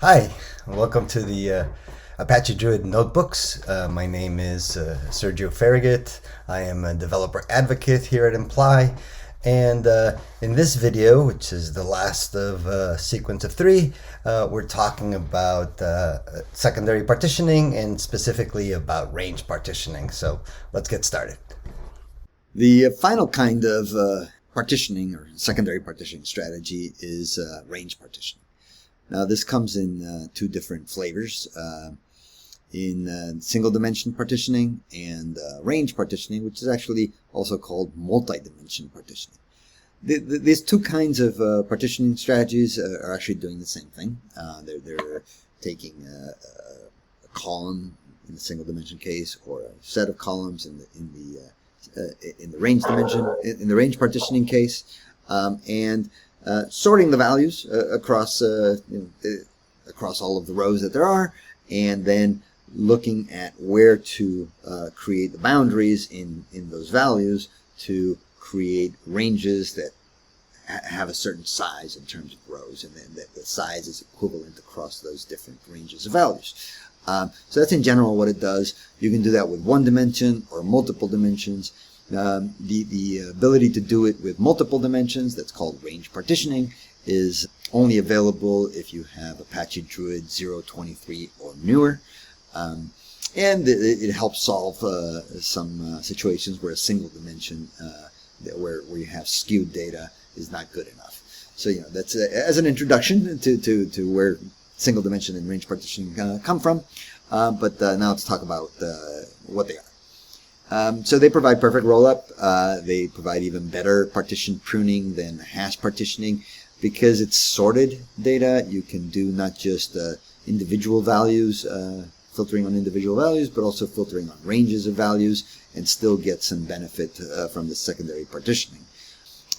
Hi, welcome to the Apache Druid notebooks. My name is Sergio Farragut. I am a developer advocate here at Imply. And in this video, which is the last of a sequence of three, we're talking about secondary partitioning and specifically about range partitioning. So let's get started. The final kind of partitioning or secondary partitioning strategy is range partitioning. Now this comes in two different flavors, in single dimension partitioning and range partitioning, which is actually also called multi-dimension partitioning. These two kinds of partitioning strategies are actually doing the same thing. They're taking a column in the single dimension case or a set of columns in the range dimension, in the range partitioning case, and sorting the values across across all of the rows that there are, and then looking at where to create the boundaries in those values to create ranges that have a certain size in terms of rows, and then the size is equivalent across those different ranges of values. So that's in general what it does. You can do that with one dimension or multiple dimensions. The ability to do it with multiple dimensions, that's called range partitioning, is only available if you have Apache Druid 0.23 or newer. And it helps solve some situations where a single dimension, where you have skewed data, is not good enough. So that's as an introduction to where single dimension and range partitioning come from. But now let's talk about what they are. So they provide perfect rollup. They provide even better partition pruning than hash partitioning. Because it's sorted data, you can do not just individual values, filtering on individual values, but also filtering on ranges of values, and still get some benefit from the secondary partitioning.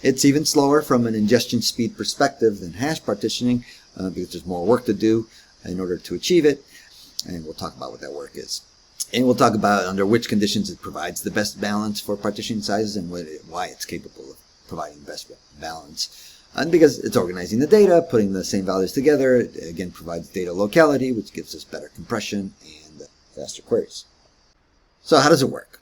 It's even slower from an ingestion speed perspective than hash partitioning, because there's more work to do in order to achieve it, and we'll talk about what that work is. And we'll talk about under which conditions it provides the best balance for partition sizes and why it's capable of providing best balance. And because it's organizing the data, putting the same values together, it again provides data locality, which gives us better compression and faster queries. So how does it work?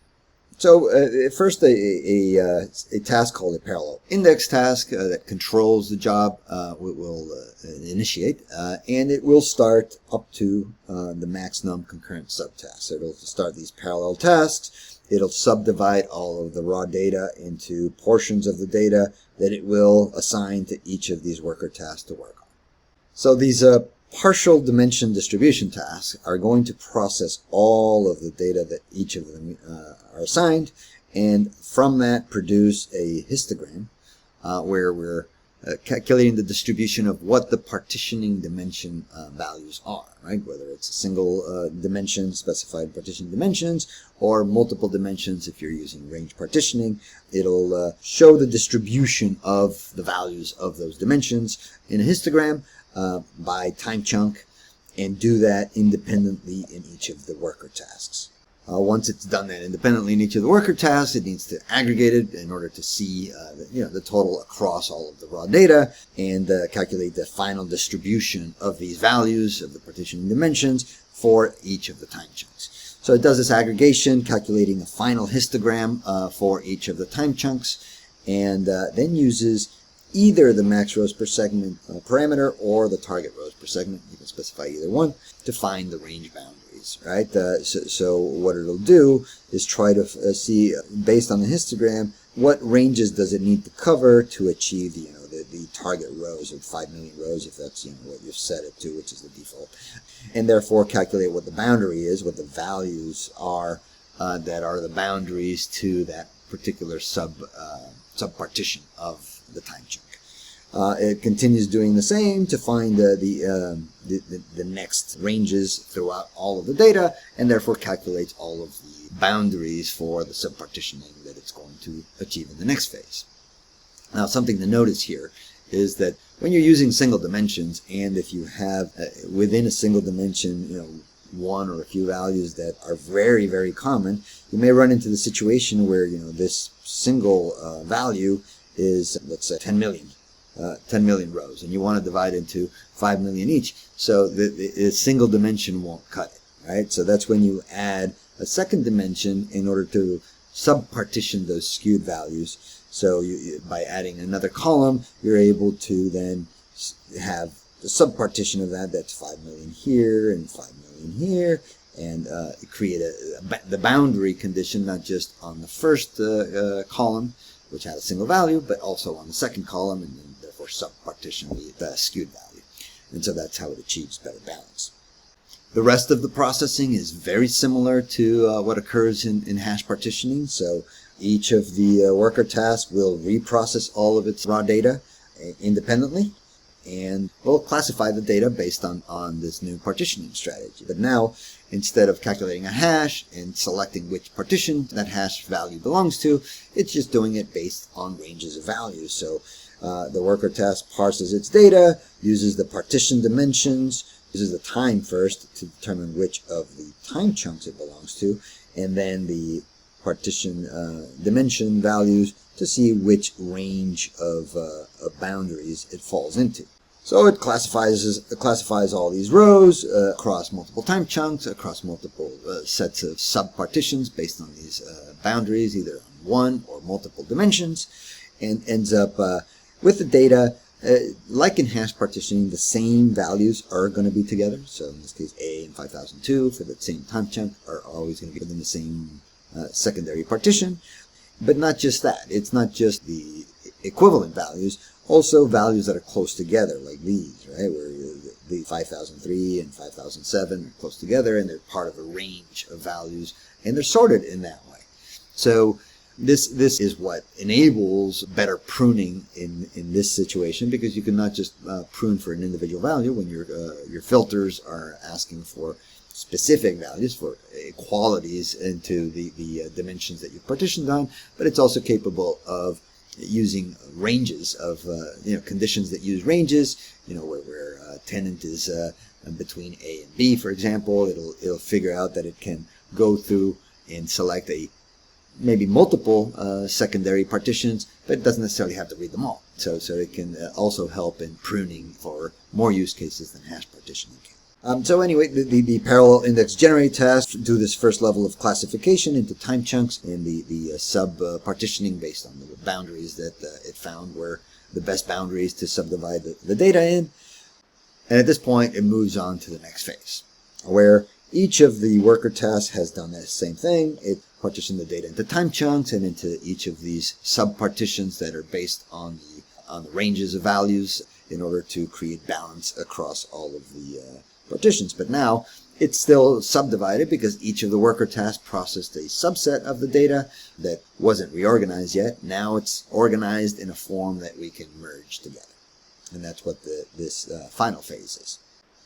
So first, a task called a parallel index task that controls the job will initiate, and it will start up to the max num concurrent subtasks. So it'll start these parallel tasks. It'll subdivide all of the raw data into portions of the data that it will assign to each of these worker tasks to work on. So these partial dimension distribution tasks are going to process all of the data that each of them are assigned, and from that produce a histogram where we're calculating the distribution of what the partitioning dimension values are, right? Whether it's a single dimension, specified partition dimensions, or multiple dimensions if you're using range partitioning. It'll show the distribution of the values of those dimensions in a histogram by time chunk, and do that independently in each of the worker tasks. Once it's done that independently in each of the worker tasks, it needs to aggregate it in order to see the total across all of the raw data, and calculate the final distribution of these values of the partitioning dimensions for each of the time chunks. So it does this aggregation, calculating a final histogram for each of the time chunks, and then uses either the max rows per segment parameter or the target rows per segment, you can specify either one, to find the range boundaries, right? So what it'll do is try to see, based on the histogram, what ranges does it need to cover to achieve the target rows of 5 million rows, if that's what you've set it to, which is the default, and therefore calculate what the boundary is, what the values are that are the boundaries to that particular subpartition of the time chunk. It continues doing the same to find the next ranges throughout all of the data, and therefore calculates all of the boundaries for the subpartitioning that it's going to achieve in the next phase. Now, something to notice here is that when you're using single dimensions, and if you have within a single dimension, one or a few values that are very, very common, you may run into the situation where this single value is, let's say, 10 million. 10 million rows, and you want to divide into 5 million each. So the single dimension won't cut it, right? So that's when you add a second dimension in order to sub-partition those skewed values. So by adding another column, you're able to then have the sub-partition of that. That's 5 million here and 5 million here, and create the boundary condition, not just on the first column, which had a single value, but also on the second column, and then therefore sub-partition the skewed value. And so that's how it achieves better balance. The rest of the processing is very similar to what occurs in hash partitioning. So each of the worker tasks will reprocess all of its raw data independently, and will classify the data based on this new partitioning strategy. But now, instead of calculating a hash and selecting which partition that hash value belongs to, it's just doing it based on ranges of values. So the worker task parses its data, uses the partition dimensions, uses the time first to determine which of the time chunks it belongs to, and then the partition dimension values to see which range of boundaries it falls into. So it classifies all these rows across multiple time chunks, across multiple sets of sub-partitions based on these boundaries, either on one or multiple dimensions, and ends up with the data. Like in hash partitioning, the same values are going to be together. So in this case, A and 5002 for that same time chunk are always going to be within the same secondary partition. But not just that. It's not just the equivalent values, also values that are close together, like these, right? Where the 5003 and 5007 are close together, and they're part of a range of values, and they're sorted in that way. So this is what enables better pruning in this situation, because you can not just prune for an individual value when your filters are asking for specific values, for equalities into the dimensions that you've partitioned on, but it's also capable of using ranges of conditions that use ranges, where tenant is between A and B, for example. It'll figure out that it can go through and select maybe multiple secondary partitions, but it doesn't necessarily have to read them all. So it can also help in pruning for more use cases than hash partitioning can. So anyway, the parallel index generate task do this first level of classification into time chunks, and the sub-partitioning based on the boundaries that it found were the best boundaries to subdivide the data in. And at this point, it moves on to the next phase, where each of the worker tasks has done that same thing. It partitioned the data into time chunks and into each of these sub-partitions that are based on the ranges of values in order to create balance across all of the partitions. But now it's still subdivided because each of the worker tasks processed a subset of the data that wasn't reorganized yet. Now it's organized in a form that we can merge together. And that's what this final phase is.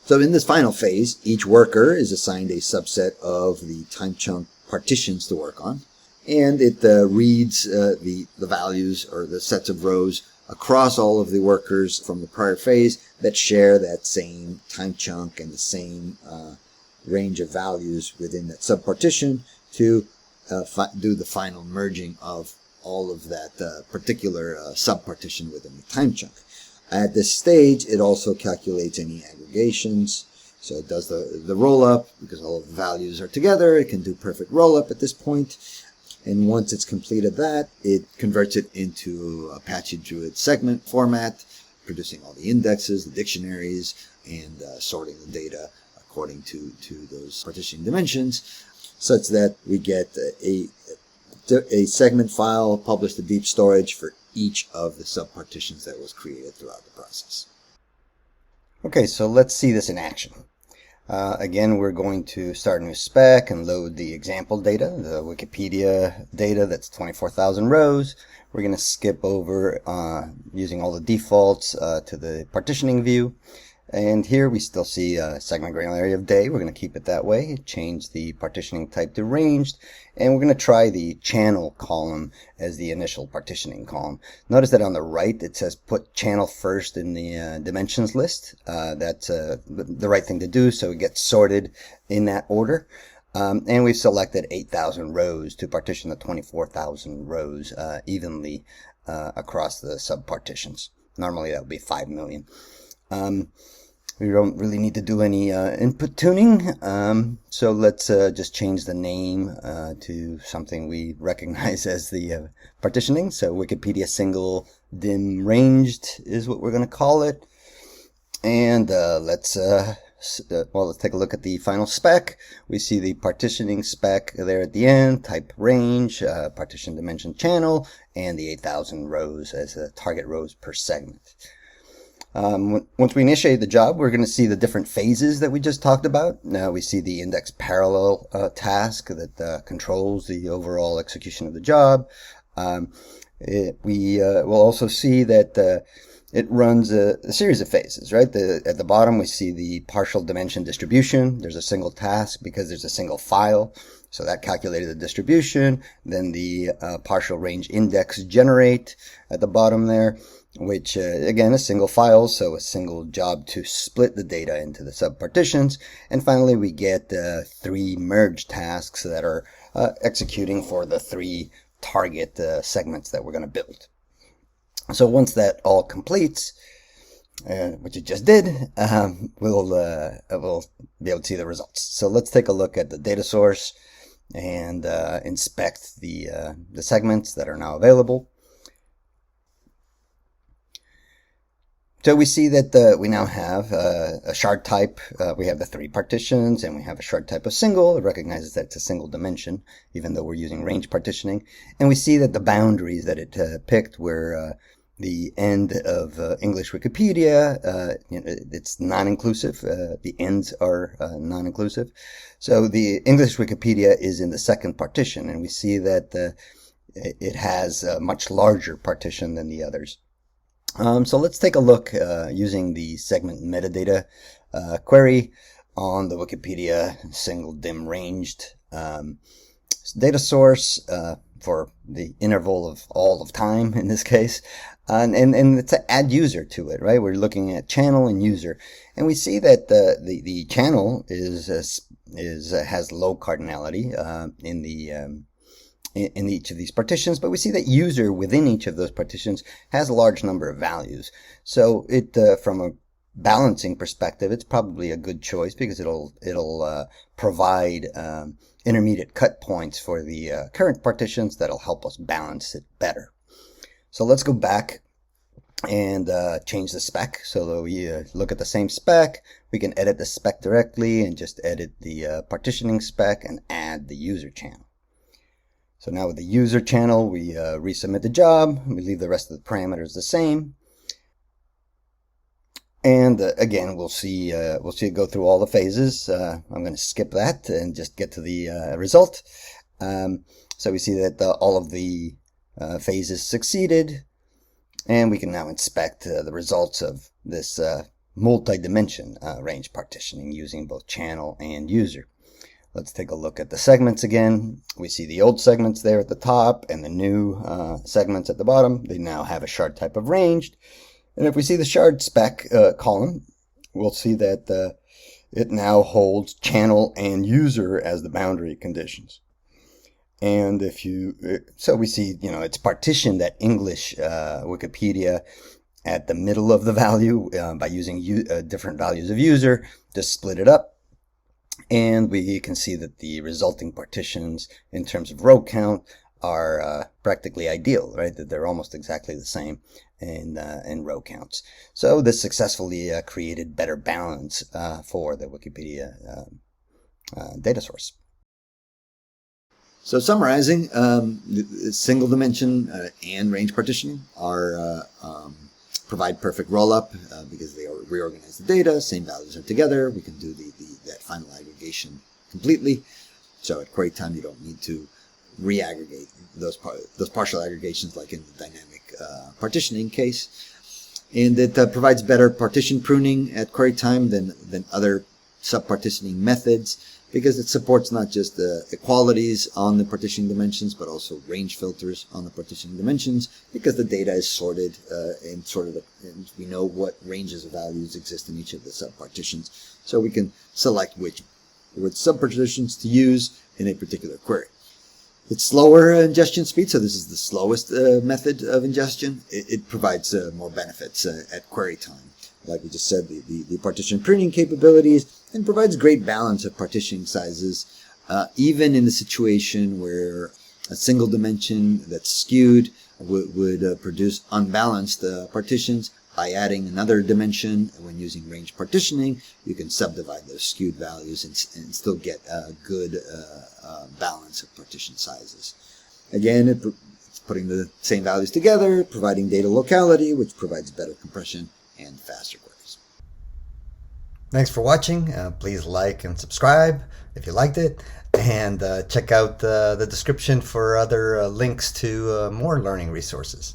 So in this final phase, each worker is assigned a subset of the time chunk partitions to work on, and it reads the values or the sets of rows across all of the workers from the prior phase that share that same time chunk and the same range of values within that subpartition to do the final merging of all of that particular subpartition within the time chunk. At this stage, it also calculates any aggregations. So it does the roll-up, because all of the values are together. It can do perfect roll-up at this point. And once it's completed that, it converts it into Apache Druid segment format, producing all the indexes, the dictionaries, and sorting the data according to those partitioning dimensions, such that we get a segment file published to deep storage for each of the subpartitions that was created throughout the process. Okay, so let's see this in action. Again, we're going to start a new spec and load the example data, the Wikipedia data that's 24,000 rows. We're going to skip over using all the defaults to the partitioning view. And here we still see segment granularity of day. We're going to keep it that way. Change the partitioning type to ranged. And we're going to try the channel column as the initial partitioning column. Notice that on the right it says put channel first in the dimensions list. That's the right thing to do, so it gets sorted in that order. And we've selected 8,000 rows to partition the 24,000 rows evenly across the subpartitions. Normally that would be 5 million. We don't really need to do any input tuning, so let's just change the name to something we recognize as the partitioning. So Wikipedia single dim ranged is what we're going to call it. And let's take a look at the final spec. We see the partitioning spec there at the end, type range, partition dimension channel, and the 8,000 rows as target rows per segment. Once we initiate the job, we're going to see the different phases that we just talked about. Now we see the index parallel task that controls the overall execution of the job. We will also see that it runs a series of phases, right? At the bottom, we see the partial dimension distribution. There's a single task because there's a single file. So that calculated the distribution. Then the partial range index generate at the bottom there, which again, a single file, so a single job to split the data into the subpartitions. And finally, we get 3 merge tasks that are executing for the 3 target segments that we're going to build. So once that all completes, which it just did, we'll be able to see the results. So let's take a look at the data source and inspect the segments that are now available. So we see that we now have a shard type. We have the 3 partitions, and we have a shard type of single. It recognizes that it's a single dimension, even though we're using range partitioning. And we see that the boundaries that it picked were the end of English Wikipedia. It's non-inclusive. The ends are non-inclusive. So the English Wikipedia is in the second partition, and we see that it has a much larger partition than the others. So let's take a look using the segment metadata query on the Wikipedia single dim ranged data source for the interval of all of time in this case, and it's an add user to it, right? We're looking at channel and user, and we see that the channel has low cardinality in each of these partitions, but we see that user within each of those partitions has a large number of values. So it, from a balancing perspective, it's probably a good choice because it'll provide intermediate cut points for the current partitions that'll help us balance it better. So let's go back and change the spec so that we look at the same spec. We can edit the spec directly and just edit the partitioning spec and add the user channel. So now with the user channel, we resubmit the job. We leave the rest of the parameters the same. And again, we'll see it go through all the phases. I'm going to skip that and just get to the result. So we see that all of the phases succeeded. And we can now inspect the results of this multi-dimension range partitioning using both channel and user. Let's take a look at the segments again. We see the old segments there at the top and the new segments at the bottom. They now have a shard type of ranged. And if we see the shard spec column, we'll see that it now holds channel and user as the boundary conditions. And so we see, it's partitioned at English Wikipedia at the middle of the value by using different values of user to split it up. And we can see that the resulting partitions in terms of row count are practically ideal, right? That they're almost exactly the same in row counts. So this successfully created better balance for the Wikipedia data source. So summarizing, single dimension and range partitioning provide perfect rollup because they reorganize the data, same values are together. We can do that final aggregation completely. So at query time, you don't need to re-aggregate those partial aggregations like in the dynamic partitioning case. And it provides better partition pruning at query time than other subpartitioning methods because it supports not just the equalities on the partitioning dimensions, but also range filters on the partitioning dimensions because the data is sorted and we know what ranges of values exist in each of the subpartitions. So we can select which subpartitions to use in a particular query. It's slower ingestion speed, so this is the slowest method of ingestion. It provides more benefits at query time. Like we just said, the partition pruning capabilities, and provides great balance of partitioning sizes, even in the situation where a single dimension that's skewed would produce unbalanced partitions. By adding another dimension, when using range partitioning, you can subdivide those skewed values and still get a good balance of partition sizes. Again, it's putting the same values together, providing data locality, which provides better compression and faster queries. Thanks for watching. Please like and subscribe if you liked it, and check out the description for other links to more learning resources.